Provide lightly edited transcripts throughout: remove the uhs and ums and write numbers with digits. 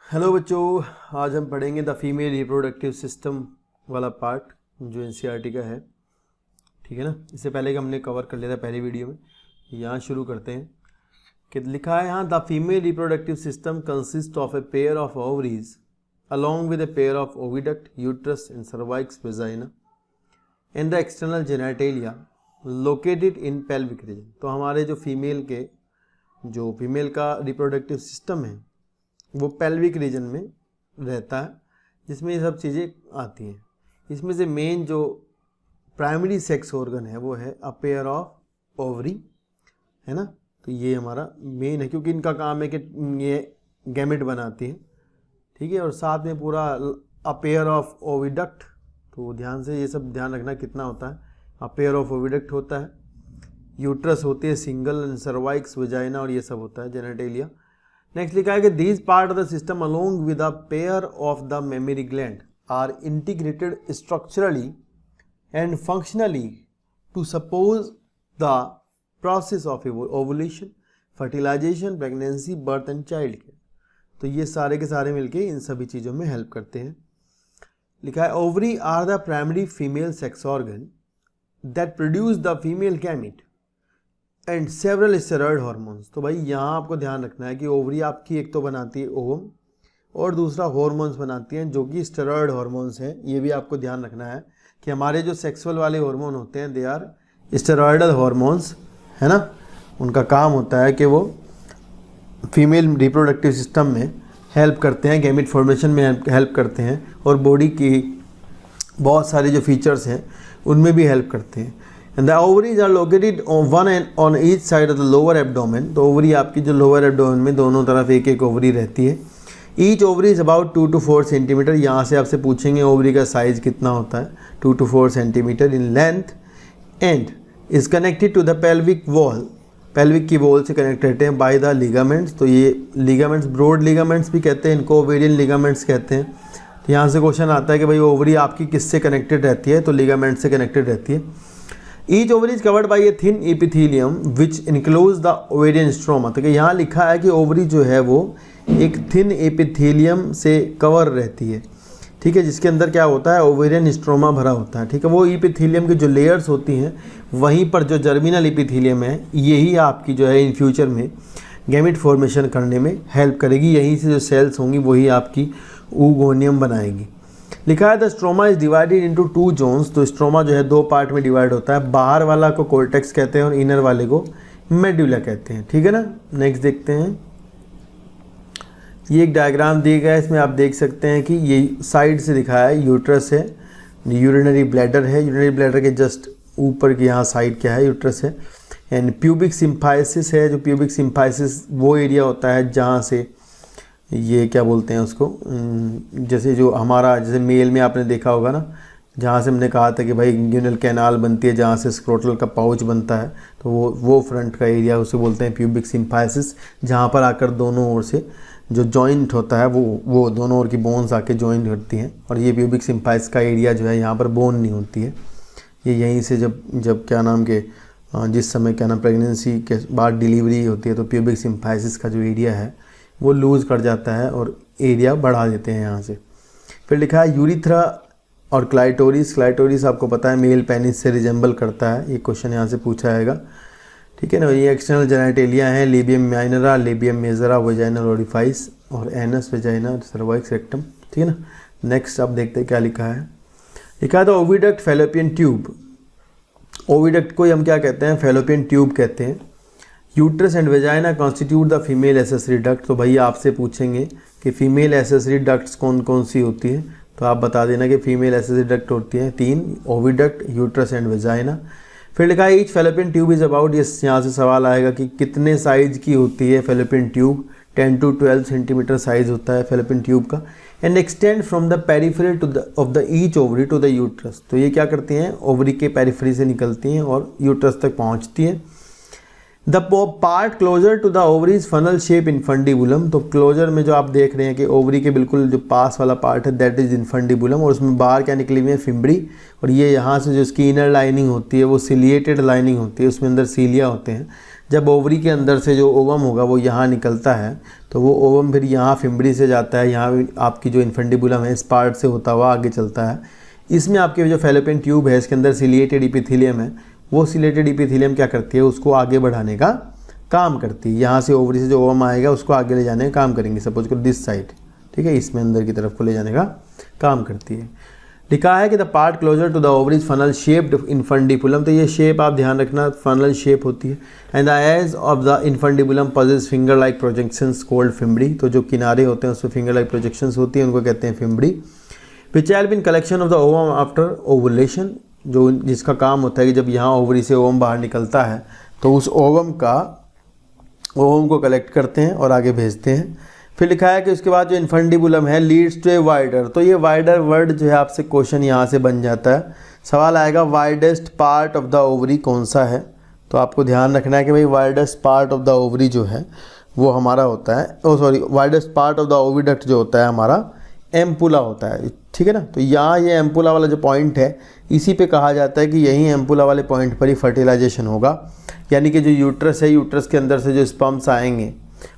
Hello बच्चों, आज हम पढ़ेंगे द फीमेल रिप्रोडक्टिव सिस्टम वाला पार्ट जो एनसीईआरटी का है। ठीक है ना। इससे पहले कि हमने कवर कर लिया था पहली वीडियो में। यहाँ शुरू करते हैं कि लिखा है यहाँ the female reproductive system consist of a pair of ovaries along with a pair of oviduct, uterus and cervix, vagina and the external genitalia located in pelvic region। तो हमारे जो फीमेल का रिप्रोडक्टिव सिस्टम है वो pelvic region में रहता है, जिसमें ये सब चीज़ें आती हैं। इसमें से मेन जो प्राइमरी सेक्स ऑर्गन है वो है अ पेयर ऑफ ओवरी, है ना। तो ये हमारा मेन है क्योंकि इनका काम है कि ये गैमेट बनाती है। ठीक है। और साथ में पूरा अ पेयर ऑफ ओविडक्ट, तो ध्यान से ये सब ध्यान रखना कितना होता है। अ पेयर ऑफ ओविडक्ट होता है, यूट्रस होती है सिंगल, सर्वाइक्स, वजाइना और ये सब होता है जेनेटेलिया। नेक्स्ट लिखा है कि these part of the system along with a pair of the mammary gland are integrated structurally and functionally to support the process of ovulation, fertilization, pregnancy, birth and child care. तो ये सारे के सारे मिलके इन सभी चीज़ों में हेल्प करते हैं। लिखा है ovary are the primary female sex organ that produce the female gamete and several steroid hormones. तो भाई यहाँ आपको ध्यान रखना है कि ओवरी आपकी एक तो बनाती है ओवम और दूसरा हार्मोन्स बनाती हैं जो कि स्टेरॉयड हार्मोन्स हैं। ये भी आपको ध्यान रखना है कि हमारे जो सेक्सुअल वाले हार्मोन होते हैं दे आर स्टेरॉयडल हार्मोन्स, है ना। उनका काम होता है कि वो फीमेल रिप्रोडक्टिव सिस्टम में हेल्प करते हैं, गैमेट फॉर्मेशन में हेल्प करते हैं और बॉडी की बहुत सारे जो फीचर्स हैं उनमें भी हेल्प करते हैं। And the ovaries are located one and on each side of the lower abdomen. तो ओवरी आपकी जो लोअर एब्डोमेन में दोनों तरफ एक एक ओवरी रहती है। Each ovary is about 2 to 4 centimetre. यहाँ से आपसे पूछेंगे ओवरी का साइज़ कितना होता है, 2 to 4 centimetre in length and is connected to the pelvic wall. Pelvic की वॉल से कनेक्ट रहते हैं बाय द लिगामेंट्स। तो ये लिगामेंट्स ब्रॉड लिगामेंट्स भी कहते हैं, इनको ओवेरियन लिगामेंट्स कहते हैं। तो यहाँ से क्वेश्चन आता है कि भाई ओवरी आपकी किससे कनेक्टेड रहती है, तो लिगामेंट से कनेक्टेड रहती है। Each ovary is covered by a thin epithelium which enclose the ovarian stroma. तो यहाँ लिखा है कि ओवरी जो है वो एक थिन एपिथेलियम से कवर रहती है, ठीक है, जिसके अंदर क्या होता है ओवेरियन स्ट्रोमा भरा होता है। ठीक है। वो एपिथेलियम की जो लेयर्स होती हैं वहीं पर जो जर्मिनल एपिथेलियम है यही आपकी जो है इन फ्यूचर में गैमेट फॉर्मेशन करने में हेल्प करेगी। यहीं से जो सेल्स होंगी वही आपकी oogoनियम बनाएंगी। लिखा है the stroma is divided into 2 zones. तो स्ट्रोमा जो है 2 पार्ट में डिवाइड होता है, बाहर वाला को कोर्टेक्स कहते हैं और इनर वाले को मेडुला कहते हैं। ठीक है ना। नेक्स्ट देखते हैं, ये एक डायग्राम दिया गया है, इसमें आप देख सकते हैं कि ये साइड से दिखाया है यूट्रस है, यूरिनरी ब्लैडर है, यूरिनरी ब्लैडर के जस्ट ऊपर की यहाँ साइड क्या है यूट्रस है, एंड प्यूबिक सिम्फाइसिस है। जो प्यूबिक सिम्फाइसिस वो एरिया होता है जहाँ से ये क्या बोलते हैं उसको, जैसे जो हमारा जैसे मेल में आपने देखा होगा ना, जहाँ से हमने कहा था कि भाई इंग्यूनल कैनाल बनती है जहाँ से स्क्रोटल का पाउच बनता है, तो वो फ्रंट का एरिया उसे बोलते हैं प्यूबिक सिम्फाइसिस। जहाँ पर आकर दोनों ओर से जो जॉइंट होता है वो दोनों ओर की बोन्स आके जॉइंट करती हैं। और ये प्यूबिक सिम्फाइसिस का एरिया जो है यहाँ पर बोन नहीं होती है, ये यहीं से जब क्या नाम के जिस समय क्या नाम प्रेगनेंसी के बाद डिलीवरी होती है तो प्यूबिक सिम्फाइसिस का जो एरिया है वो लूज़ कर जाता है और एरिया बढ़ा देते हैं यहाँ से। फिर लिखा है यूरिथ्रा और क्लाइटोरिस। क्लाइटोरिस आपको पता है मेल पेनिस से रिजेंबल करता है, ये क्वेश्चन यहाँ से पूछा जाएगा। ठीक है ना। ये एक्सटर्नल जेनेटेलिया हैं, labium minora, labium majora, vaginal orifice और एनस, वजाइना, सर्वाइक्स, रेक्टम। ठीक है ना। नेक्स्ट आप देखते हैं क्या लिखा है। लिखा है the oviduct fallopian tube. Oviduct को हम क्या कहते हैं, फैलोपियन ट्यूब कहते हैं। Uterus and vagina constitute the female accessory duct. तो भाई आपसे पूछेंगे कि फीमेल एसेसरी डक्ट्स कौन कौन सी होती हैं, तो आप बता देना कि फीमेल एसेसरी डक्ट होती हैं 3, ओविडक्ट, यूट्रस एंड वेजाइना। फिर लिखा है each fallopian tube is about, यहाँ से सवाल आएगा कि कितने साइज की होती है fallopian tube. 10 to 12 centimetre size होता है फैलोपियन ट्यूब का। And extend from the periphery of the each ovary to the uterus. तो ये क्या करती हैं, ओवरी के पेरिफेरी से निकलती हैं और यूट्रस तक पहुँचती हैं। The part closer to the ovaries funnel shape infundibulum, तो क्लोजर में जो आप देख रहे हैं कि ओवरी के बिल्कुल जो पास वाला पार्ट है दैट इज इन्फंडिबुलम, और उसमें बाहर क्या निकली हुई है, फिम्बरी, और ये यहाँ से जो इसकी इनर लाइनिंग होती है वो सिलिएटेड लाइनिंग होती है, उसमें अंदर सीलिया होते हैं। जब ओवरी के अंदर से जो ओवम होगा वो यहाँ निकलता है, तो वो ओवम फिर यहाँ फिम्बरी से जाता है, यहाँ आपकी जो इन्फंडिबुलम है इस पार्ट से होता हुआ आगे चलता है। इसमें आपके जो फैलोपियन ट्यूब है इसके अंदर सिलिएटेड इपिथीलियम है, वो सिलेटेड इपिथीलियम क्या करती है, उसको आगे बढ़ाने का काम करती है। यहाँ से ओवरी से जो ओवम आएगा उसको आगे ले जाने का काम करेंगे, सपोज करो दिस साइड, ठीक है, इसमें अंदर की तरफ को ले जाने का काम करती है। लिखा है कि the part closer to the ovaries funnel shaped infundibulum, तो ये शेप आप ध्यान रखना फनल शेप होती है। And the edge of the infundibulum possess finger like projections called fimbriae, तो जो किनारे होते हैं उसमें फिंगर लाइक प्रोजेक्शंस होती है, उनको कहते हैं fimbriae. Which have been collection of the ovum after ovulation, जो जिसका काम होता है कि जब यहाँ ओवरी से ओवम बाहर निकलता है तो उस ओवम को कलेक्ट करते हैं और आगे भेजते हैं। फिर लिखा है कि उसके बाद जो इन्फंडिबुलम है लीड्स टू ए वाइडर, तो ये वाइडर वर्ड जो है आपसे क्वेश्चन यहाँ से बन जाता है, सवाल आएगा widest part of the ovary कौन सा है, तो आपको ध्यान रखना है कि भाई widest part of the ovary जो है वो हमारा होता है, widest part of the oviduct जो होता है हमारा एम्पुला होता है, ठीक है ना। तो यहाँ ये एम्पुला वाला जो पॉइंट है इसी पे कहा जाता है कि यही एम्पुला वाले पॉइंट पर ही फर्टिलाइजेशन होगा, यानी कि जो यूट्रस है, यूट्रस के अंदर से जो स्पर्म्स आएंगे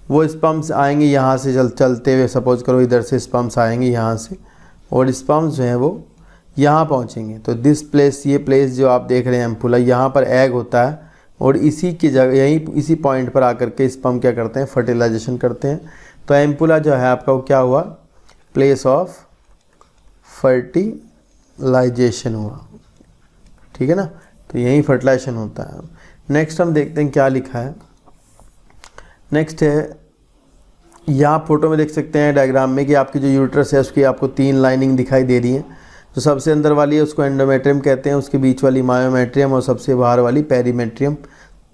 वो स्पर्म्स आएंगे यहाँ से चलते हुए, सपोज करो इधर से स्पर्म्स आएंगे यहाँ से, और स्पर्म्स जो हैं वो यहाँ पहुँचेंगे। तो दिस प्लेस, ये प्लेस जो आप देख रहे हैं एम्पुला, यहाँ पर एग होता है, और इसी की जगह यहीं इसी पॉइंट पर आकर के स्पर्म क्या करते हैं, फर्टिलाइजेशन करते हैं। तो एम्पुला जो है आपका वो क्या हुआ, प्लेस ऑफ फर्टिलाइजेशन हुआ, ठीक है ना, तो यही फर्टिलाइजेशन होता है। नेक्स्ट हम देखते हैं क्या लिखा है। नेक्स्ट है, यहाँ फोटो में देख सकते हैं डायग्राम में कि आपकी जो यूट्रस है उसकी आपको 3 लाइनिंग दिखाई दे रही है। जो सबसे अंदर वाली है उसको एंडोमेट्रियम कहते हैं, उसके बीच वाली मायोमेट्रियम, और सबसे बाहर वाली पेरीमेट्रियम।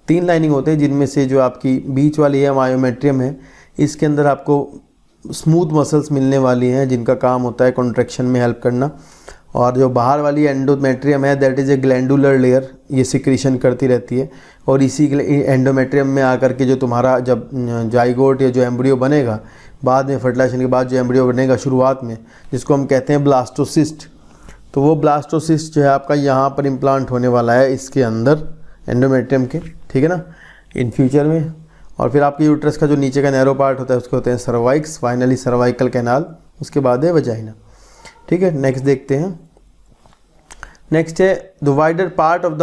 3 लाइनिंग होते हैं, जिनमें से जो आपकी बीच वाली है मायोमेट्रियम है, इसके अंदर आपको स्मूथ मसल्स मिलने वाली हैं जिनका काम होता है कॉन्ट्रैक्शन में हेल्प करना। और जो बाहर वाली एंडोमेट्रियम है that is a glandular layer, ये सिक्रीशन करती रहती है, और इसी एंडोमेट्रियम में आकर के जो तुम्हारा जब जाइगोट या जो एम्ब्रियो बनेगा, बाद में फर्टिलाइजेशन के बाद जो एम्ब्रियो बनेगा शुरुआत में, जिसको हम कहते हैं ब्लास्टोसिस्ट, तो वो ब्लास्टोसिस्ट जो है आपका यहाँ पर इम्प्लांट होने वाला है इसके अंदर एंडोमेट्रियम के, ठीक है ना, इन फ्यूचर में। और फिर आपके यूट्रस का जो नीचे का नैरो पार्ट होता है उसको होते हैं सर्वाइक्स, फाइनली सर्वाइकल कैनाल, उसके बाद है वजाइना, ठीक है। नेक्स्ट देखते हैं। नेक्स्ट है the wider part of the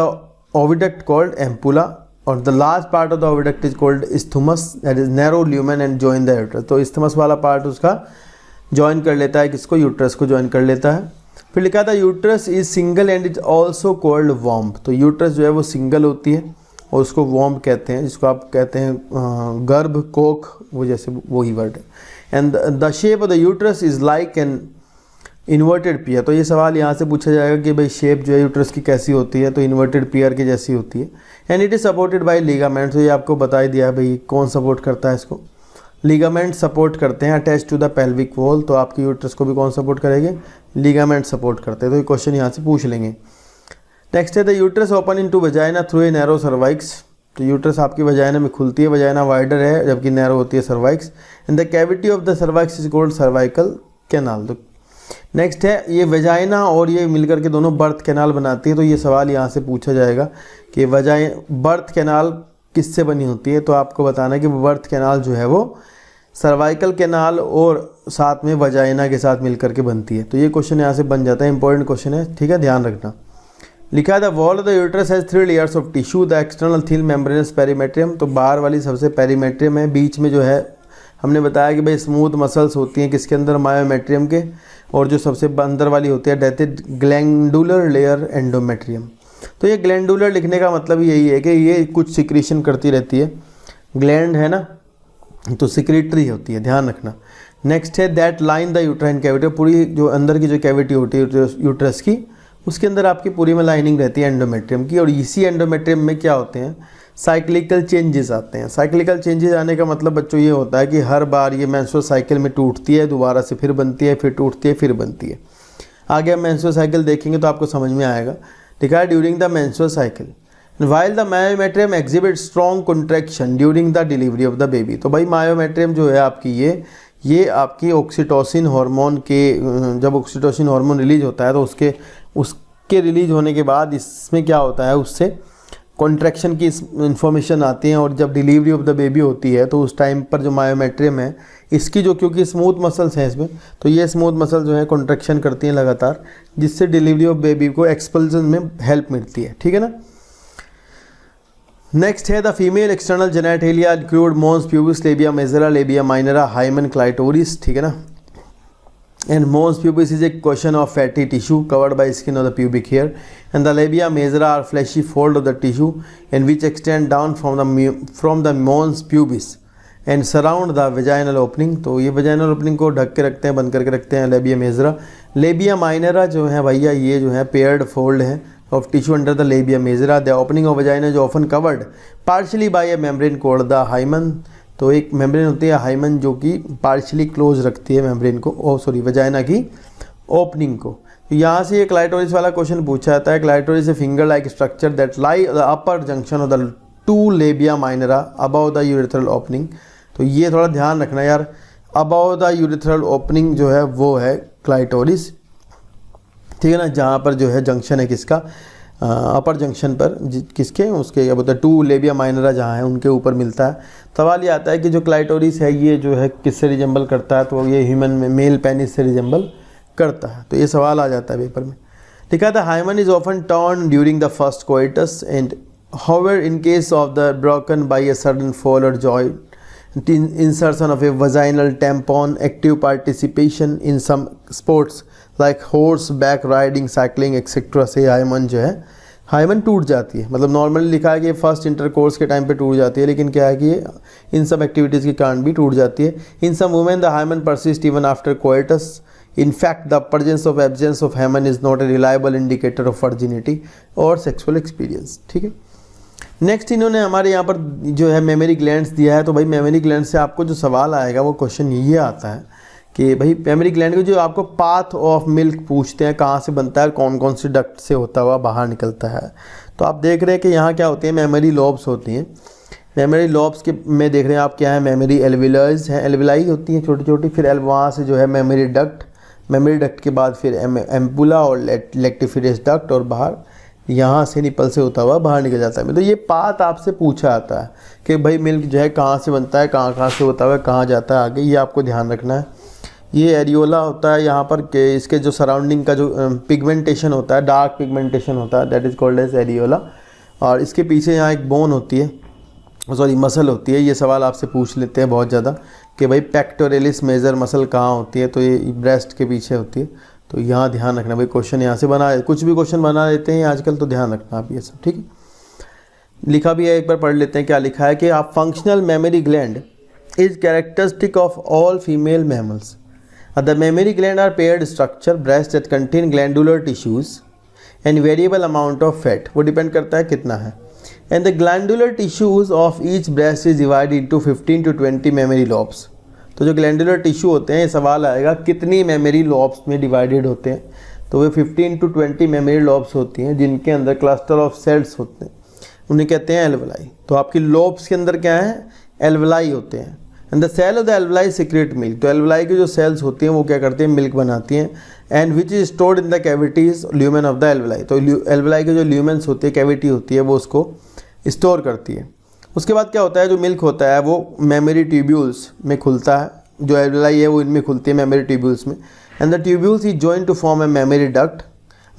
oviduct called ampulla, और the large part of the oviduct is called isthmus, that is narrow lumen and join the uterus. तो इस्थुमस वाला पार्ट उसका जॉइन कर लेता है, किसको, यूट्रस को जॉइन कर लेता है। फिर लिखा था uterus is single and is also called womb, तो यूट्रस जो है वो सिंगल होती है और उसको वॉम्ब कहते हैं, जिसको आप कहते हैं गर्भ कोख, वो जैसे वही वर्ड है। And the shape of the uterus is like an inverted pear, तो ये सवाल यहाँ से पूछा जाएगा कि भाई शेप जो है यूट्रस की कैसी होती है, तो इन्वर्टेड पियर की जैसी होती है। And it is supported by ligament, तो ये आपको बता ही दिया है भाई कौन सपोर्ट करता है इसको, लिगामेंट सपोर्ट करते हैं। Attach to the pelvic wall, तो आपकी यूट्रस को भी कौन सपोर्ट करेंगे, लिगामेंट सपोर्ट करते हैं, तो ये क्वेश्चन यहाँ से पूछ लेंगे। नेक्स्ट है the uterus open into vagina through a narrow cervix, तो यूट्रस आपकी वजाइना में खुलती है, वजाइना वाइडर है जबकि नैरो होती है cervix. And the cavity of the cervix is called cervical canal. तो नेक्स्ट है, ये वजाइना और ये मिलकर के दोनों बर्थ कैनाल बनाती है, तो ये सवाल यहाँ से पूछा जाएगा कि बर्थ कैनाल किससे बनी होती है, तो आपको बताना है कि बर्थ कैनाल जो है वो सर्वाइकल कैनाल और साथ में वजाइना के साथ मिलकर के बनती है। तो ये क्वेश्चन यहाँ से बन जाता है, इंपॉर्टेंट क्वेश्चन है, ठीक है, ध्यान रखना। लिखा है the wall of the uterus has 3 layers of tissue, the external thin membranes perimetrium, तो बाहर वाली सबसे पेरीमेट्रियम है, बीच में जो है हमने बताया कि भाई स्मूथ मसल्स होती हैं किसके अंदर, मायोमेट्रियम के, और जो सबसे अंदर वाली होती है that is glandular layer endometrium. तो ये ग्लैंडुलर लिखने का मतलब यही है कि ये कुछ सिक्रीशन करती रहती है, ग्लैंड है ना, तो सिक्रेटरी होती है, ध्यान रखना। नेक्स्ट है that line the uterine cavity, पूरी जो अंदर की जो कैविटी होती है यूट्रस की, उसके अंदर आपकी पूरी में लाइनिंग रहती है एंडोमेट्रियम की, और इसी एंडोमेट्रियम में क्या होते हैं, साइक्लिकल चेंजेस आते हैं। साइक्लिकल चेंजेस आने का मतलब बच्चों ये होता है कि हर बार ये मेंस्ट्रुअल साइकिल में टूटती है, दोबारा से फिर बनती है, फिर टूटती है, फिर बनती है। आगे हम मेंस्ट्रुअल साइकिल देखेंगे तो आपको समझ में आएगा। लिखा है during the menstrual cycle while the myometrium exhibit strong contraction during the delivery of the baby. तो भाई मायोमेट्रियम जो है आपकी ये आपकी ऑक्सीटोसिन हार्मोन के, जब ऑक्सीटोसिन हार्मोन रिलीज होता है तो उसके रिलीज होने के बाद इसमें क्या होता है, उससे कॉन्ट्रैक्शन की इंफॉर्मेशन आती है। और जब डिलीवरी ऑफ द बेबी होती है तो उस टाइम पर जो मायोमेट्रियम है इसकी जो, क्योंकि स्मूथ मसल्स हैं इसमें, तो ये स्मूथ मसल जो है कॉन्ट्रैक्शन करती हैं लगातार, जिससे डिलीवरी ऑफ बेबी को एक्सपल्सन में हेल्प मिलती है। ठीक है ना। नेक्स्ट है the female external genitalia include mons pubis, labia majora, labia minora, hymen, clitoris. ठीक है ना। And mons pubis is a question of fatty tissue covered by skin of the pubic hair, and the labia majora are fleshy fold of the tissue and which extend down from the mons pubis and surround the vaginal opening। तो ये vaginal opening को ढक के रखते हैं, बंद करके रखते हैं labia majora। labia minora जो है भैया ये जो है paired fold है of tissue under the labia majora। the opening of vagina is often covered partially by a membrane called the hymen। तो एक मेम्ब्रेन होती है हाइमन जो कि पार्शियली क्लोज रखती है मेम्ब्रेन को, वजाइना की ओपनिंग को। तो यहाँ से ये क्लाइटोरिस वाला क्वेश्चन पूछा जाता है। Clitoris a finger like structure that lie the upper junction of the two लेबिया minora above the urethral opening. तो ये थोड़ा ध्यान रखना यार, अबव द यूरेथ्रल ओपनिंग जो है वो है क्लाइटोरिस। ठीक है ना, जहाँ पर जो है जंक्शन है किसका, अपर जंक्शन पर किसके, उसके क्या बोलते हैं, टू लेबिया माइनरा जहाँ है उनके ऊपर मिलता है। सवाल ये आता है कि जो क्लाइटोरिस है ये जो है किससे रिजेंबल करता है, तो ये ह्यूमन में मेल पेनिस से रिजेंबल करता है। तो ये सवाल आ जाता है पेपर में। लिखा था hymen is often torn during the first coitus and however in case of the broken by a sudden fall और joint insertion of a vaginal tampon, active participation in some sports like horse back riding, cycling etcetera से hymen जो है hymen टूट जाती है। मतलब normally लिखा है कि फर्स्ट इंटरकोर्स के टाइम पे टूट जाती है, लेकिन क्या है कि ये इन सब एक्टिविटीज़ के कारण भी टूट जाती है। In some women the hymen persist even after coitus. In fact the presence of absence of hymen is not a reliable indicator of virginity और सेक्सुअल एक्सपीरियंस। ठीक है। नेक्स्ट इन्होंने हमारे यहाँ पर जो है मेमोरी ग्लैंड्स दिया है। तो भाई मेमोरी ग्लैंड से आपको जो सवाल आएगा वो क्वेश्चन ये आता है कि भाई मेमोरी ग्लैंड को जो आपको पाथ ऑफ मिल्क पूछते हैं, कहाँ से बनता है, कौन कौन सी डक्ट से होता हुआ बाहर निकलता है। तो आप देख रहे हैं कि यहाँ क्या होती है, मेमोरी लॉब्स होती हैं। मेमोरी लॉब्स के में देख रहे हैं आप क्या है, मेमोरी एल्विलाइज हैं, एल्विलाई होती हैं छोटी छोटी। फिर वहाँ से जो है मेमोरी डक्ट के बाद फिर एम्पुला और लेक्टिफिडस डक्ट, और बाहर यहाँ से निपल से होता हुआ बाहर निकल जाता है। तो ये पाथ आपसे पूछा जाता है कि भाई मिल्क जो है कहाँ से बनता है, कहाँ से होता हुआ कहाँ जाता है आगे, ये आपको ध्यान रखना है। ये एरियोला होता है यहाँ पर के इसके जो सराउंडिंग का जो पिगमेंटेशन होता है, डार्क पिगमेंटेशन होता है, that is called as areola. और इसके पीछे यहाँ एक बोन होती है, सॉरी मसल होती है। ये सवाल आपसे पूछ लेते हैं बहुत ज़्यादा कि भाई पेक्टोरेलिस मेजर मसल कहाँ होती है, तो ये ब्रेस्ट के पीछे होती है। तो यहाँ ध्यान रखना भाई, क्वेश्चन यहाँ से बना, कुछ भी क्वेश्चन बना लेते हैं आजकल, तो ध्यान रखना आप ये सब। ठीक है, लिखा भी है, एक बार पढ़ लेते हैं क्या लिखा है कि आप functional mammary gland is characteristic of all female mammals. The mammary gland are paired structure breast that contain glandular tissues and variable amount of fat, वो डिपेंड करता है कितना है। And the glandular tissues of each breast is divided into 15 to 20 mammary lobes। तो जो glandular tissue होते हैं, सवाल आएगा कितनी memory lobes में divided होते हैं, तो वे 15 to 20 memory lobes होती हैं जिनके अंदर cluster of cells होते हैं, उन्हें कहते हैं alveoli। तो आपकी lobes के अंदर क्या है, alveoli होते हैं। And the cell of the alveoli secrete milk, तो एल्वलाई की जो सेल्स होती हैं वो क्या करती हैं, मिल्क बनाती हैं। And which is stored in the cavities lumen of the alveoli, तो एल्वलाई की जो ल्यूमेंस होती है, कैविटी होती है, वो उसको स्टोर करती है। उसके बाद क्या होता है, जो मिल्क होता है वो मेमोरी ट्यूब्यूल्स में खुलता है, जो एल्वलाई है वो इनमें खुलती है मेमोरी ट्यूब्यूल्स में। And the tubules is join to form a mammary duct.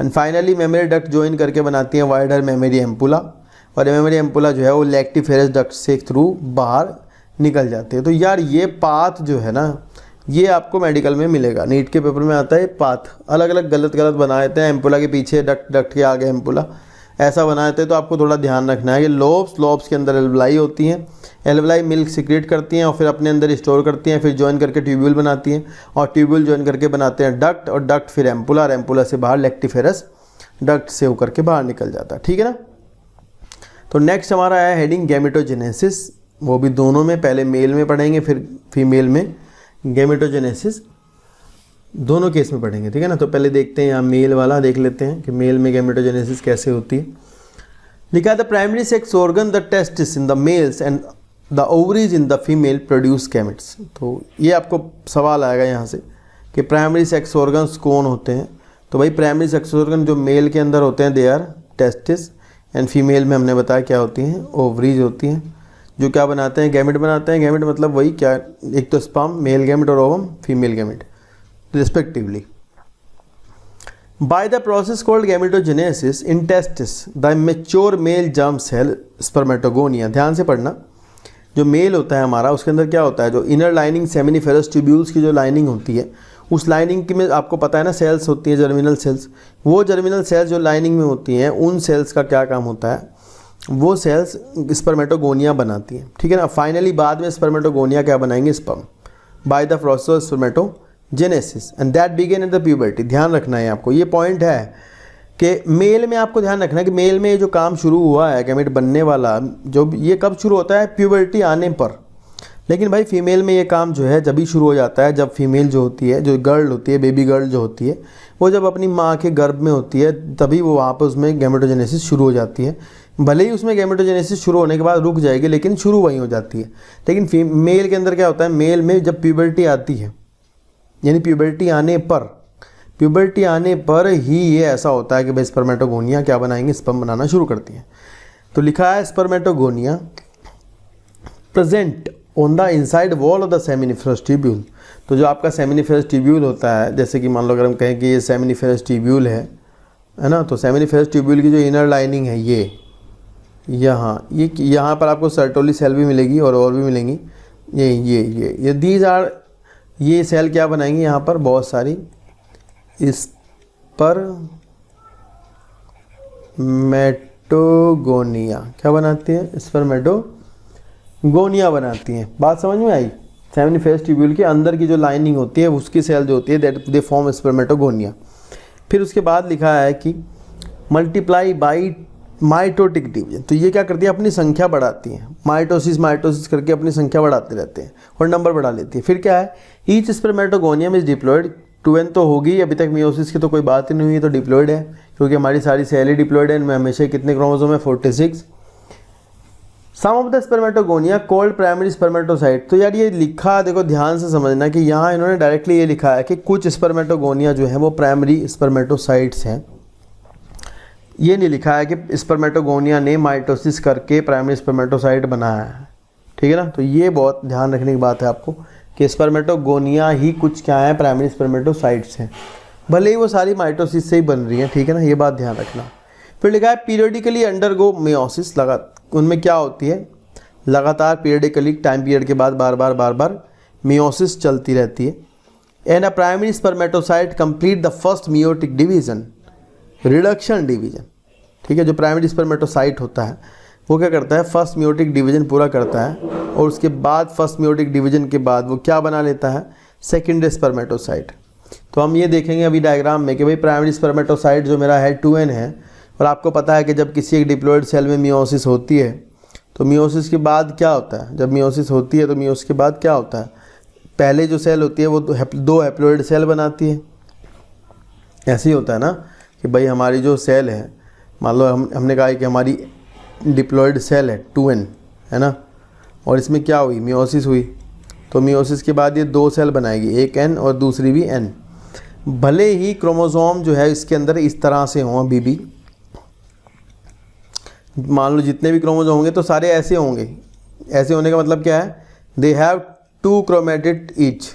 And finally mammary duct join करके बनाती है वाइडर मेमोरी एम्पुला, और मेमोरी एम्पुला जो है वो लैक्टिफेरस डक्ट से थ्रू बाहर निकल जाते हैं। तो यार ये पाथ जो है ना, ये आपको मेडिकल में मिलेगा, नीट के पेपर में आता है। पाथ अलग अलग गलत बना देते हैं, एम्पुला के पीछे डक्ट के आगे एम्पुला, ऐसा बना देते हैं। तो आपको थोड़ा ध्यान रखना है कि लोब्स के अंदर एल्वलाई होती हैं, एल्वलाई मिल्क सिक्रेट करती हैं और फिर अपने अंदर स्टोर करती हैं, फिर जॉइन करके ट्यूब्यूल बनाती हैं, और ट्यूब्यूल जॉइन करके बनाते हैं डक्ट, और डक्ट फिर एम्पुला, और एम्पुला से बाहर लैक्टिफेरस डक्ट से होकर के बाहर निकल जाता है। ठीक है ना। तो नेक्स्ट हमारा है हेडिंग गैमेटोजेनेसिस, वो भी दोनों में, पहले मेल में पढ़ेंगे फिर फीमेल में। गैमेटोजेनेसिस दोनों केस में पढ़ेंगे, ठीक है ना। तो पहले देखते हैं यहाँ मेल वाला देख लेते हैं कि मेल में गैमेटोजेनेसिस कैसे होती है। लिखा है the primary sex organ the testis in the mails and the ovaries in the female produce gametes. तो ये आपको सवाल आएगा यहाँ से कि प्राइमरी सेक्स ऑर्गन्स कौन होते हैं। तो भाई प्राइमरी सेक्स ऑर्गन जो मेल के अंदर होते हैं they are testis, and female में हमने बताया क्या होती हैं, ओवरीज होती हैं, जो क्या बनाते हैं, गैमेट बनाते हैं। गैमेट मतलब वही क्या, एक तो स्पर्म मेल गैमेट और ovum female gamete respectively. By the process called gametogenesis in testis the mature male germ cell spermatogonia. ध्यान से पढ़ना, जो मेल होता है हमारा उसके अंदर क्या होता है, जो इनर लाइनिंग सेमिनिफेरस ट्यूब्यूल्स की जो लाइनिंग होती है, उस लाइनिंग की में आपको पता है ना सेल्स होती है जर्मिनल सेल्स। वो जर्मिनल सेल्स जो लाइनिंग में होती हैं उन सेल्स का क्या काम होता है, वो सेल्स स्पर्मेटोगोनिया बनाती हैं। ठीक है ना। फाइनली बाद में स्पर्मेटोगोनिया क्या बनाएंगे, sperm, bye the process of spermatogenesis and that begin at the puberty. ध्यान रखना है आपको, ये पॉइंट है कि मेल में आपको ध्यान रखना है कि मेल में जो काम शुरू हुआ है गैमेट बनने वाला, जो ये कब शुरू होता है, प्यूबर्टी आने पर। लेकिन भाई फीमेल में ये काम जो है जब भी शुरू हो जाता है, जब फीमेल जो होती है, जो गर्ल होती है, बेबी गर्ल जो होती है, वो जब अपनी माँ के गर्भ में होती है तभी वो वहाँ पर उसमें गैमेटोजेनेसिस शुरू हो जाती है। भले ही उसमें गैमेटोजेनेसिस शुरू होने के बाद रुक जाएगी, लेकिन शुरू वहीं हो जाती है। लेकिन मेल के अंदर क्या होता है, मेल में जब प्यूबर्टी आती है, यानी प्यूबर्टी आने पर ही ये ऐसा होता है कि भाई स्पर्मेटोगोनिया क्या बनाएंगे, स्पर्म बनाना शुरू करती हैं। तो लिखा है spermatogonia present on the inside wall of the seminiferous tubule. तो जो आपका सेमिनिफेरस ट्यूब्यूल होता है, जैसे कि मान लो अगर हम कहें कि ये सेमिनिफेरस ट्यूब्यूल है ना, तो सेमिनिफेरस ट्यूब्यूल की जो इनर लाइनिंग है ये यहाँ पर आपको सर्टोली सेल भी मिलेगी और भी मिलेंगी। ये दीज आर, ये सेल क्या बनाएंगी यहाँ पर बहुत सारी स्पर्मेटोगोनिया क्या बनाती है, स्पर्मेटोगोनिया बनाती हैं। बात समझ में आई। सेमिनिफेरस ट्यूब्यूल के अंदर की जो लाइनिंग होती है उसकी सेल जो होती है दैट दे फॉर्म स्पर्मेटोगोनिया। फिर उसके बाद लिखा है कि मल्टीप्लाई बाई माइटोटिक डिवीजन। तो ये क्या करती है, अपनी संख्या बढ़ाती हैं, माइटोसिस करके अपनी संख्या बढ़ाते रहते हैं और नंबर बढ़ा लेती है। फिर क्या है, each spermatogonium is diploid, 2n तो होगी, अभी तक मियोसिस की तो कोई बात ही नहीं हुई, तो डिप्लॉयड है क्योंकि हमारी सारी सेल ही डिप्लॉयड है। इनमें हमेशा कितने क्रोमोसोम है, 46। Some of the spermatogonia called primary spermatocyte. तो यार ये लिखा देखो ध्यान से समझना कि यहाँ इन्होंने डायरेक्टली ये लिखा है कि कुछ स्पर्मेटोगोनिया जो है वो प्राइमरी स्पर्मेटोसाइट्स हैं। ये नहीं लिखा है कि स्पर्मेटोगोनिया ने माइटोसिस करके प्राइमरी स्पर्मेटोसाइट बनाया है। ठीक है ना। तो ये बहुत ध्यान रखने की बात है आपको कि स्पर्मेटोगोनिया ही कुछ क्या है, प्राइमरी स्पर्मेटोसाइट्स हैं, भले ही वो सारी माइटोसिस से ही बन रही हैं। ठीक है ना, ये बात ध्यान रखना। फिर लिखा है पीरियडिकली अंडरगो मियोसिस, उनमें क्या होती है, लगातार पीरियडिकली टाइम पीरियड के बाद बार बार मियोसिस चलती रहती है। And a primary spermatocyte complete the first meiotic division, reduction division. ठीक है, जो प्राइमरी स्पर्मेटोसाइट होता है वो क्या करता है, फर्स्ट मियोटिक डिवीजन पूरा करता है और उसके बाद फर्स्ट मियोटिक डिवीजन के बाद वो क्या बना लेता है, सेकेंडरी स्पर्मेटोसाइट। तो हम ये देखेंगे अभी डायग्राम में कि भाई प्राइमरी स्पर्मेटोसाइट जो मेरा है 2n है, और आपको पता है कि जब किसी एक डिप्लॉयड सेल में मियोसिस होती है तो मियोसिस के बाद क्या होता है, जब मियोसिस होती है तो मियोसिस के बाद क्या होता है, पहले जो सेल होती है वो दो हैप्लॉयड सेल बनाती है। ऐसे ही होता है ना कि भाई हमारी जो सेल है, मान लो हमने कहा कि हमारी डिप्लॉयड सेल है 2n है ना, और इसमें क्या हुई, मियोसिस हुई। तो मियोसिस के बाद ये दो सेल बनाएगी, एक n और दूसरी भी n। भले ही क्रोमोसोम जो है इसके अंदर इस तरह से हों, अभी भी मान लो जितने भी क्रोमोसोम होंगे तो सारे ऐसे होंगे। ऐसे होने का मतलब क्या है, दे हैव 2 क्रोमेटिड ईच।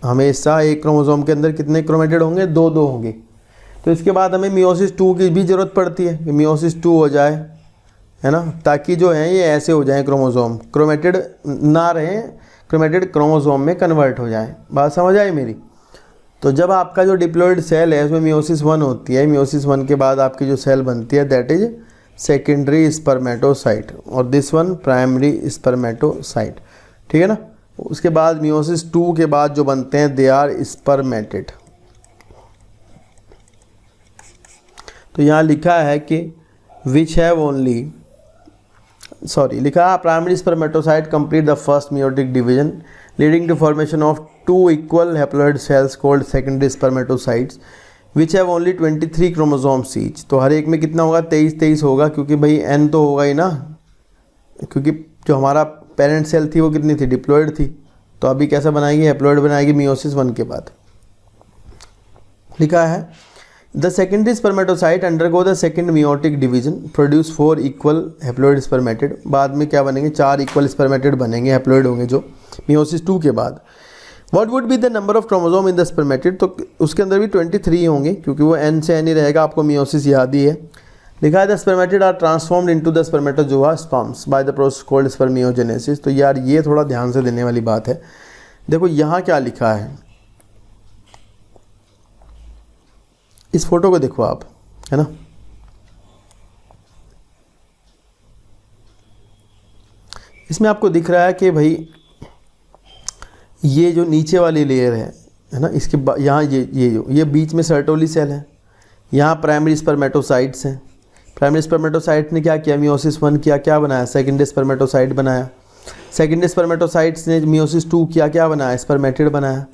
हमेशा एक क्रोमोसोम के अंदर कितने क्रोमेटिड होंगे, 2 होंगे। तो इसके बाद हमें मियोसिस 2 की भी ज़रूरत पड़ती है कि मियोसिस 2 हो जाए, है ना, ताकि जो है ये ऐसे हो जाए क्रोमोसोम, क्रोमेटिड ना रहे, क्रोमेटिड क्रोमोसोम में कन्वर्ट हो जाए। बात समझ आई मेरी। तो जब आपका जो डिप्लॉयड सेल है उसमें मियोसिस 1 होती है, मियोसिस 1 के बाद आपकी जो सेल बनती है दैट इज सेकेंडरी स्पर्मेटोसाइट और दिस वन प्राइमरी स्पर्मेटोसाइट। ठीक है ना। उसके बाद मियोसिस 2 के बाद जो बनते हैं दे आर स्पर्मेटेड। तो यहाँ लिखा है कि विच हैव ओनली लिखा primary spermatocyte complete the first meiotic division leading to formation of 2 equal haploid cells called secondary spermatocytes which have only 23 chromosomes each. तो हर एक में कितना होगा, 23 होगा, क्योंकि भाई एन तो होगा ही ना, क्योंकि जो हमारा पेरेंट सेल थी वो कितनी थी, डिप्लॉयड थी। तो अभी कैसा बनाएगी, हैप्लॉयड बनाएगी मियोसिस 1 के बाद। लिखा है the secondary spermatocyte undergo the second meiotic division produce 4 equal haploid spermatid. बाद में क्या बनेंगे, 4 इक्वल स्पर्मेटिड बनेंगे, हैप्लॉयड होंगे जो मियोसिस 2 के बाद। What would be the number of chromosome in the spermatid, तो उसके अंदर भी 23 होंगे, क्योंकि वो एन से एन ही रहेगा, आपको मियोसिस याद ही है। लिखा है the spermatid are transformed into the spermatozoa sperms by the process called spermiogenesis. तो यार ये थोड़ा ध्यान से देने वाली बात है। देखो यहाँ क्या लिखा है, इस फोटो को देखो आप, है ना, इसमें आपको दिख रहा है कि भाई ये जो नीचे वाली लेयर है ना, इसके यहाँ ये बीच में सर्टोली सेल है, यहाँ प्राइमरी स्पर्मेटोसाइट्स हैं। प्राइमरी स्पर्मेटोसाइट ने क्या किया, मियोसिस 1 किया, क्या बनाया, सेकेंडरी स्पर्मेटोसाइट बनाया। सेकेंडरी स्पर्मेटोसाइट्स ने मियोसिस 2 किया, क्या बनाया, स्पर्मेटिड बनाया।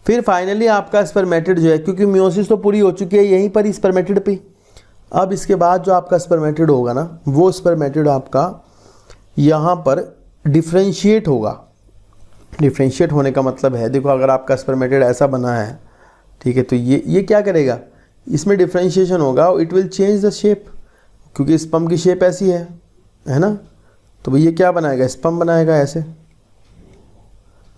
फिर फाइनली आपका स्पर्मेटिड जो है, क्योंकि मियोसिस तो पूरी हो चुकी है यहीं पर ही स्पर्मेटिड पे, अब इसके बाद जो आपका स्पर्मेटिड होगा ना, वो स्पर्मेटिड आपका यहाँ पर डिफ्रेंशिएट होगा। डिफ्रेंशिएट होने का मतलब है, देखो अगर आपका स्पर्मेटिड ऐसा बना है, ठीक है, तो ये क्या करेगा, इसमें डिफ्रेंशिएशन होगा, it will change the shape, क्योंकि स्पर्म की शेप ऐसी है ना, तो भाई ये क्या बनाएगा, स्पर्म बनाएगा ऐसे।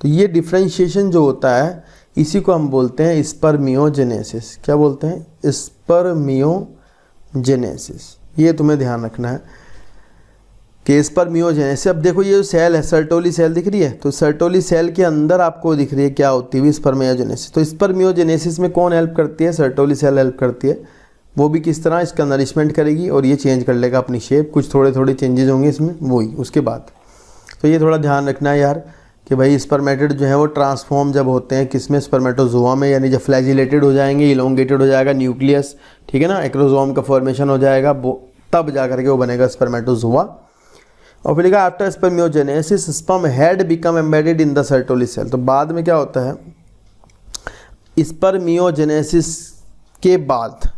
तो ये डिफ्रेंशिएशन जो होता है इसी को हम बोलते हैं स्पर्मियोजेनेसिस। क्या बोलते हैं, स्पर्मियोजेनेसिस। ये तुम्हें ध्यान रखना है कि स्पर्मियोजेनेसिस। अब देखो ये जो सेल है, सर्टोली सेल दिख रही है, तो सर्टोली सेल के अंदर आपको दिख रही है क्या होती है, स्पर्मियोजेनेसिस। तो स्पर्मियोजेनेसिस में कौन हेल्प करती है, सर्टोली सेल हेल्प करती है। वो भी किस तरह, इसका नरिशमेंट करेगी और ये चेंज कर लेगा अपनी शेप, कुछ थोड़े चेंजेस होंगे इसमें, वही उसके बाद। तो ये थोड़ा ध्यान रखना है यार कि भाई स्पर्मेटिड जो है वो ट्रांसफॉर्म जब होते हैं किसमें, स्पर्मेटोजोआ में, यानी जब फ्लैजिलेटेड हो जाएंगे, इलोंगेटेड हो जाएगा न्यूक्लियस, ठीक है ना, एक्रोजोम का फॉर्मेशन हो जाएगा, तब जा करके वो बनेगा स्पर्मेटोजोआ। और फिर लिखा after spermiogenesis sperm had become embedded in the Sertoli cell. तो बाद में क्या होता है, स्पर्मियोजेनेसिस के बाद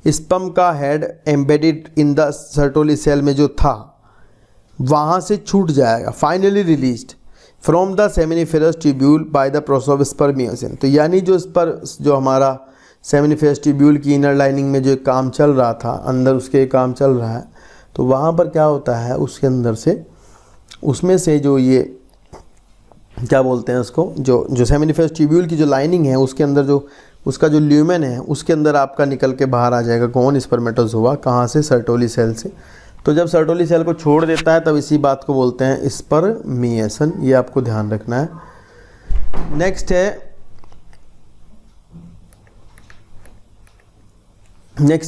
स्पर्म का head embedded in the Sertoli cell में जो था वहाँ से छूट जाएगा, finally released from the seminiferous tubule by the process of spermiosis. तो यानी जो हमारा सेमिनिफेरस ट्यूब्यूल की इनर लाइनिंग में जो काम चल रहा था, अंदर उसके काम चल रहा है, तो वहाँ पर क्या होता है, उसके अंदर से, उसमें से जो ये क्या बोलते हैं उसको, जो सेमिनिफेरस ट्यूब्यूल की जो लाइनिंग है उसके अंदर जो उसका जो ल्यूमेन है उसके अंदर आपका निकल के बाहर आ जाएगा कौन, स्पर्मेटोजोआ। कहाँ से, सर्टोली सेल से। तो जब सर्टोली सेल को छोड़ देता है तब इसी बात को बोलते हैं स्पर्मिएशन। ये आपको ध्यान रखना है। नेक्स्ट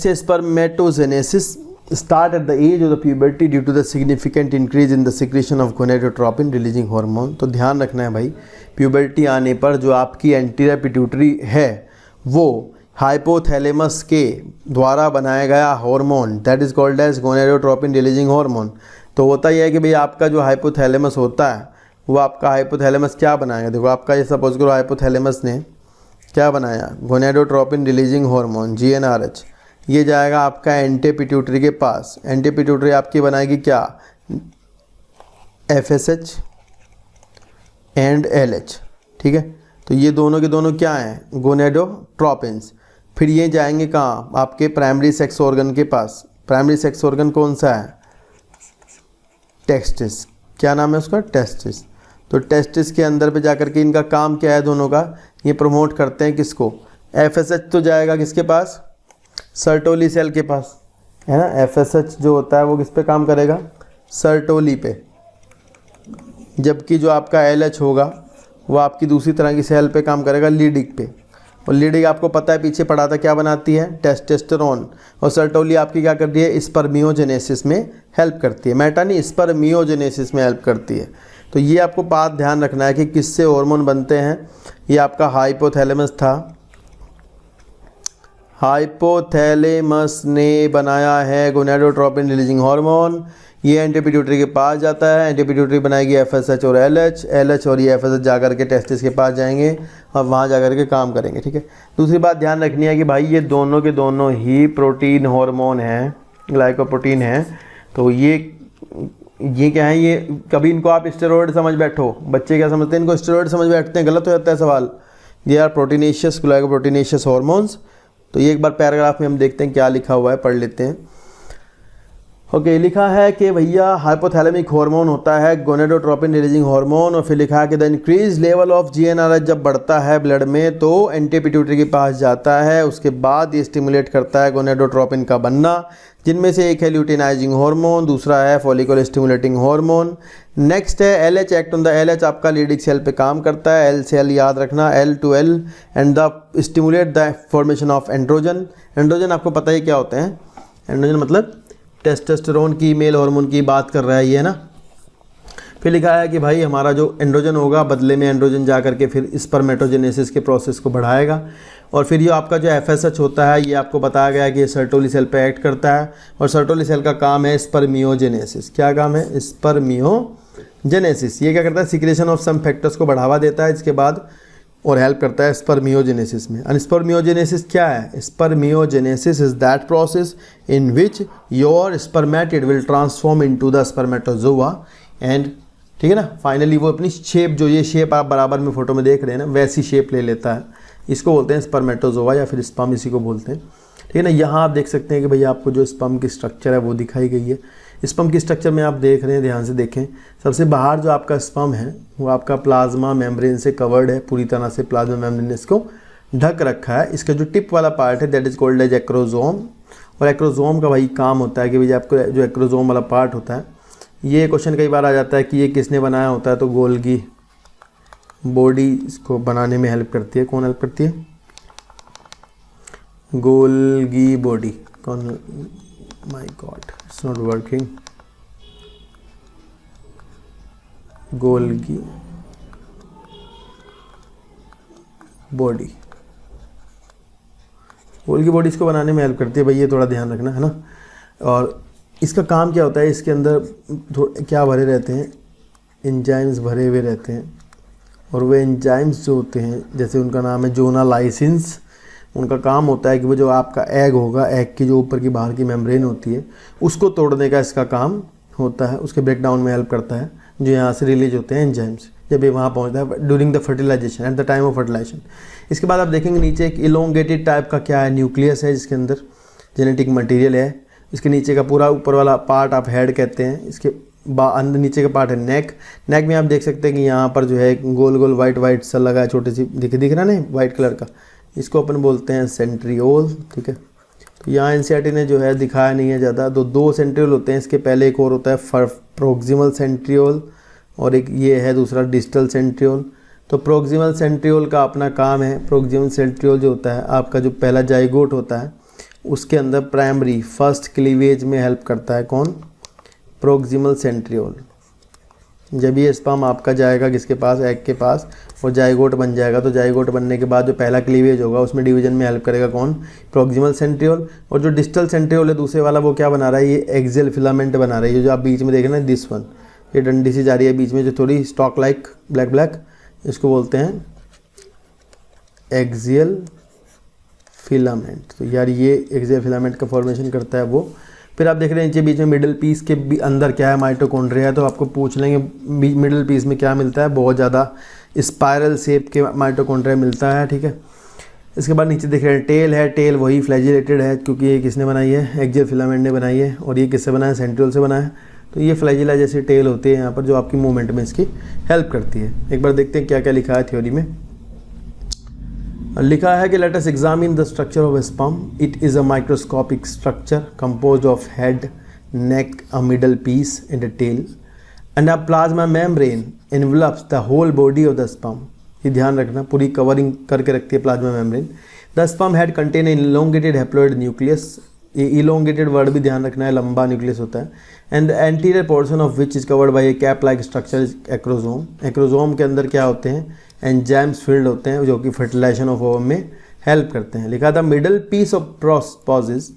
है spermatogenesis start at the age of the puberty due to the significant increase in the secretion of gonadotropin releasing hormone। तो ध्यान रखना है भाई, प्यूबर्टी आने पर जो आपकी एंटीरियर पिट्यूटरी है वो हाइपोथैलेमस के द्वारा बनाया गया hormone, that is called as gonadotropin releasing hormone. तो होता यह है कि भाई आपका जो हाइपोथैलेमस होता है वो आपका हाइपोथैलेमस क्या बनाएगा, देखो आपका ये सपोज करो हाइपोथैलेमस ने क्या बनाया, गोनाडोट्रोपिन रिलीजिंग हार्मोन GnRH। ये जाएगा आपका एंटी पिट्यूटरी के पास। एंटी पिट्यूटरी आपकी बनाएगी क्या, FSH एंड LH, ठीक है। तो ये दोनों के दोनों क्या हैं, गोनाडोट्रोपिन्स। फिर ये जाएंगे कहाँ, आपके प्राइमरी सेक्स ऑर्गन के पास। प्राइमरी सेक्स ऑर्गन कौन सा है, टेस्टिस। क्या नाम है उसका, टेस्टिस। तो टेस्टिस के अंदर पे जाकर के इनका काम क्या है दोनों का, ये प्रमोट करते हैं किसको, FSH तो जाएगा किसके पास, सर्टोली सेल के पास, है ना। FSH जो होता है वो किस पे काम करेगा, सर्टोली पे। जबकि जो आपका LH होगा वो आपकी दूसरी तरह की सेल पे काम करेगा, लीडिक पे। और लीडिक आपको पता है पीछे पढ़ा था क्या बनाती है, टेस्टोस्टेरोन। और सर्टोली आपकी क्या करती है, स्पर्मियोजेनेसिस में हेल्प करती है, मेटा नहीं, स्पर्मियोजेनेसिस में हेल्प करती है। तो ये आपको बात ध्यान रखना है कि किससे हार्मोन बनते हैं। ये आपका हाइपोथैलेमस था, हाइपोथैलेमस ने बनाया है गोनाडोट्रोपिन रिलीजिंग हार्मोन। ये एंटी पिट्यूटरी के पास जाता है, एंटी पिट्यूटरी बनाएगी FSH और LH और ये FSH जा करके टेस्टिस के पास जाएंगे और वहाँ जा करके काम करेंगे, ठीक है। दूसरी बात ध्यान रखनी है कि भाई ये दोनों के दोनों ही प्रोटीन हार्मोन हैं, ग्लाइकोप्रोटीन है। तो ये क्या है, ये कभी इनको आप स्टेरॉइड समझ बैठो, बच्चे क्या समझते हैं, इनको स्टेरॉइड समझ बैठते हैं, गलत हो जाता है सवाल। They are proteinaceous glycoproteinaceous hormones. तो ये एक बार पैराग्राफ में हम देखते हैं क्या लिखा हुआ है, पढ़ लेते हैं। ओके, लिखा है कि भैया हाइपोथैलेमिक हार्मोन होता है गोनाडोट्रोपिन रिलीजिंग हार्मोन, और फिर लिखा है कि the increase level of GnRH जब बढ़ता है ब्लड में तो एंटी पिट्यूटरी के पास जाता है। उसके बाद ये स्टिमुलेट करता है गोनाडोट्रोपिन का बनना, जिनमें से एक है ल्यूटिनाइजिंग हार्मोन, दूसरा है फॉलिकल स्टिमुलेटिंग हार्मोन। नेक्स्ट है LH act on the LH, आपका लीडिंग सेल पे काम करता है। L से L याद रखना, L to L and the stimulate the formation of androgen. Androgen आपको पता ही क्या होते हैं, एंड्रोजन मतलब टेस्टोस्टेरोन की, मेल हार्मोन की बात कर रहा है ये ना। फिर लिखा है कि भाई हमारा जो एंड्रोजन होगा, बदले में एंड्रोजन जा करके फिर स्पर्मेटोजेनेसिस के प्रोसेस को बढ़ाएगा। और फिर ये आपका जो FSH होता है, ये आपको बताया गया है कि ये सर्टोली सेल पे एक्ट करता है, और सर्टोली सेल का काम है स्पर्मियोजेनेसिस। क्या काम है? स्पर्मियोजेनेसिस। ये क्या करता है? सिक्रेशन ऑफ सम फैक्टर्स को बढ़ावा देता है इसके बाद, और हेल्प करता है स्पर्मियोजेनेसिस में। और स्पर्मियोजेनेसिस क्या है? Spermiogenesis is that process in which your spermatid will transform into the spermatozoa and, ठीक है ना, फाइनली वो अपनी शेप, जो ये शेप आप बराबर में फोटो में देख रहे हैं ना, वैसी शेप ले लेता है। इसको बोलते हैं स्पर्मेटोजोआ या फिर स्पर्म, इसी को बोलते हैं, ठीक है ना। यहाँ आप देख सकते हैं कि भैया आपको जो स्पर्म की स्ट्रक्चर है वो दिखाई गई है। स्पर्म की स्ट्रक्चर में आप देख रहे हैं, ध्यान से देखें, सबसे बाहर जो आपका स्पर्म है वो आपका प्लाज्मा मेम्ब्रेन से कवर्ड है, पूरी तरह से प्लाज्मा मेम्ब्रेन ने इसको ढक रखा है। इसका जो टिप वाला पार्ट है that is called as acrosome. और एक्रोजोम का भाई काम होता है कि भैया आपको जो एक्रोजोम वाला पार्ट होता है, ये क्वेश्चन कई बार आ जाता है कि ये किसने बनाया होता है, तो गोल्गी बॉडी इसको बनाने में हेल्प करती है। कौन हेल्प करती है? Golgi body. कौन? My God, it's not working. Golgi body, Golgi body इसको बनाने में हेल्प करती है भाई, ये थोड़ा ध्यान रखना है ना। और इसका काम क्या होता है, इसके अंदर क्या भरे रहते हैं? एंजाइम्स भरे हुए रहते हैं, और वे एंजाइम्स जो होते हैं, जैसे उनका नाम है जोनालाइसिन्स, उनका काम होता है कि वो जो आपका एग होगा, एग की जो ऊपर की बाहर की मेम्ब्रेन होती है, उसको तोड़ने का इसका काम होता है, उसके ब्रेकडाउन में हेल्प करता है, जो यहाँ से रिलीज होते हैं एंजाइम्स जब ये वहाँ पहुँचता है during the fertilization, at the time of fertilization. इसके बाद आप देखेंगे नीचे एक इलोंगेटेड टाइप का क्या है, न्यूक्लियस है, जिसके अंदर जेनेटिक मटेरियल है। इसके नीचे का पूरा ऊपर वाला पार्ट आप हेड कहते हैं, इसके अंदर नीचे का पार्ट है नेक। नेक में आप देख सकते हैं कि यहाँ पर जो है गोल गोल वाइट सा लगा है, छोटी सी दिख रहा नहीं, वाइट कलर का, इसको अपन बोलते हैं सेंट्रियोल, ठीक है। तो यहाँ एनसीईआरटी ने जो है दिखाया नहीं है ज़्यादा, तो दो सेंट्रियोल होते हैं, इसके पहले एक और होता है प्रोक्सिमल सेंट्रियोल, और एक ये है दूसरा डिस्टल सेंट्रियोल। तो प्रोक्सिमल सेंट्रियोल का अपना काम है, प्रोक्सिमल सेंट्रियोल जो होता है आपका जो पहला जाइगोट होता है, उसके अंदर प्राइमरी फर्स्ट क्लीवेज में हेल्प करता है। कौन? Proximal centriole. जब ये स्पर्म आपका जाएगा किसके पास? एग के पास, और जाइगोट बन जाएगा, तो जाइगोट बनने के बाद जो पहला क्लीवेज होगा उसमें डिवीजन में हेल्प करेगा कौन? Proximal centriole. और जो डिस्टल सेंट्रियोल है दूसरे वाला, वो क्या बना रहा है? ये एक्सियल फिलामेंट बना रही है, जो आप बीच में देख रहे हैं दिस वन, ये डंडी सी जा रही है बीच में, जो थोड़ी स्टॉक लाइक ब्लैक, इसको बोलते हैं एक्सियल फिलामेंट। तो यार ये एक्सियल फिलामेंट का फॉर्मेशन करता है वो। फिर आप देख रहे हैं नीचे बीच में मिडिल पीस के अंदर क्या है? माइटोकॉन्ड्रिया है। तो आपको पूछ लेंगे मिडिल पीस में क्या मिलता है? बहुत ज़्यादा स्पाइरल शेप के माइटोकॉन्ड्रिया मिलता है, ठीक है। इसके बाद नीचे देख रहे हैं टेल है, टेल वही फ्लैजिलेटेड है, क्योंकि ये किसने बनाई है? एक्सियल फिलामेंट ने बनाई है। और ये किससे बना है? सेंट्रियोल से बना है। तो ये फ्लैजिला जैसे टेल होती है यहाँ पर, जो आपकी मूवमेंट में इसकी हेल्प करती है। एक बार देखते हैं क्या क्या लिखा है थ्योरी में। लिखा है कि let us examine the structure of sperm. It is a microscopic structure composed of head, neck, a middle piece and a tail and a plasma membrane envelops the whole body of the sperm. ये ध्यान रखना, पूरी covering करके रखती है plasma membrane. The sperm head contain an elongated haploid nucleus. ये elongated word भी ध्यान रखना है, लंबा न्यूक्लियस होता है। And the anterior portion of which is covered by A cap like structure acrosome. Acrosome के अंदर क्या होते हैं? एंजाइम्स फील्ड होते हैं, जो कि फर्टिलाइजेशन ऑफ ओवम में हेल्प करते हैं। लिखा था middle piece of possess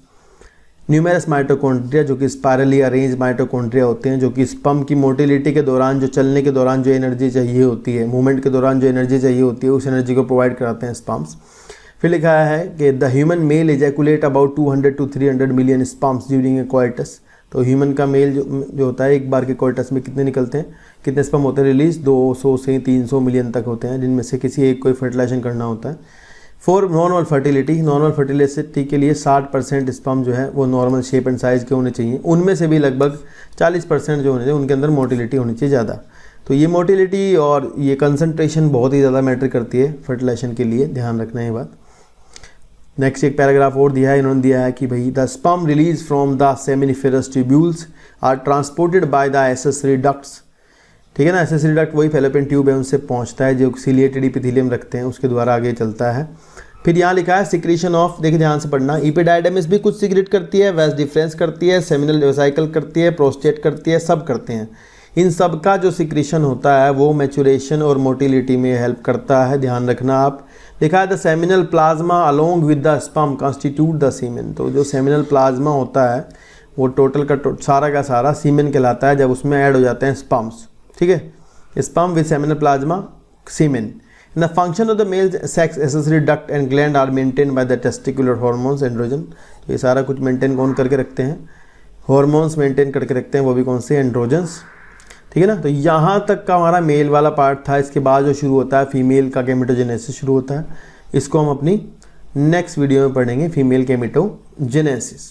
numerous mitochondria, जो कि स्पायरली अरेंज माइटोकॉन्ड्रिया होते हैं, जो कि स्पर्म की मोटिलिटी के दौरान, जो चलने के दौरान जो एनर्जी चाहिए होती है, मूवमेंट के दौरान जो एनर्जी चाहिए होती है, उस एनर्जी को प्रोवाइड कराते हैं स्पर्म्स। फिर लिखा है कि the human male ejaculate about 200 to 300 million sperms during a coitus. तो ह्यूमन का मेल जो होता है, एक बार के कोइटस में कितने निकलते हैं, कितने स्पर्म होते हैं रिलीज, 200 से 300 मिलियन तक होते हैं, जिनमें से किसी एक को फर्टिलाइजेशन करना होता है। फॉर नॉर्मल फर्टिलिटी के लिए 60% स्पर्म जो है वो नॉर्मल शेप एंड साइज़ के होने चाहिए। उनमें से भी लगभग 40% जो होने चाहिए उनके अंदर मोटिलिटी होनी चाहिए ज़्यादा। तो ये मोटिलिटी और ये कंसंट्रेशन बहुत ही ज़्यादा मैटर करती है फर्टिलाइजेशन के लिए, ध्यान रखना ये बात। नेक्स्ट एक पैराग्राफ और दिया है, इन्होंने दिया है कि भाई the sperm release from the seminiferous tubules are transported by the accessory ducts. ठीक है ना, एसेसरी डक्ट वही फैलोपियन ट्यूब है, उनसे पहुंचता है, जो सिलिएटेड एपिथेलियम रखते हैं उसके द्वारा आगे चलता है। फिर यहाँ लिखा है सिक्रीशन ऑफ, देखिए ध्यान से पढ़ना, इपिडाइडमिस भी कुछ सिक्रेट करती है, वेस डिफरेंस करती है, सेमिनल वेसाइकल करती है, प्रोस्टेट करती है, सब करते हैं। इन सब का जो सिक्रीशन होता है वो मैचुरेशन और मोटिलिटी में हेल्प करता है, ध्यान रखना आप। लिखा है the seminal plasma along with the sperm constitute the semen. तो जो सेमिनल प्लाज्मा होता है वो टोटल का सारा का सारा सीमेन कहलाता है, जब उसमें ऐड हो जाते हैं स्पर्म्स। ठीक है, sperm with seminal plasma semen. The function of the male sex accessory duct and gland are maintain by the testicular hormones androgen. तो ये सारा कुछ मेंटेन कौन करके रखते हैं, हार्मोन्स मेंटेन करके रखते हैं, वो भी कौन से, एंड्रोजन्स। ठीक है ना, तो यहाँ तक का हमारा मेल वाला पार्ट था। इसके बाद जो शुरू होता है फीमेल का गेमेटोजेनेसिस शुरू होता है, इसको हम अपनी नेक्स्ट वीडियो में पढ़ेंगे, फीमेल गेमेटोजेनेसिस।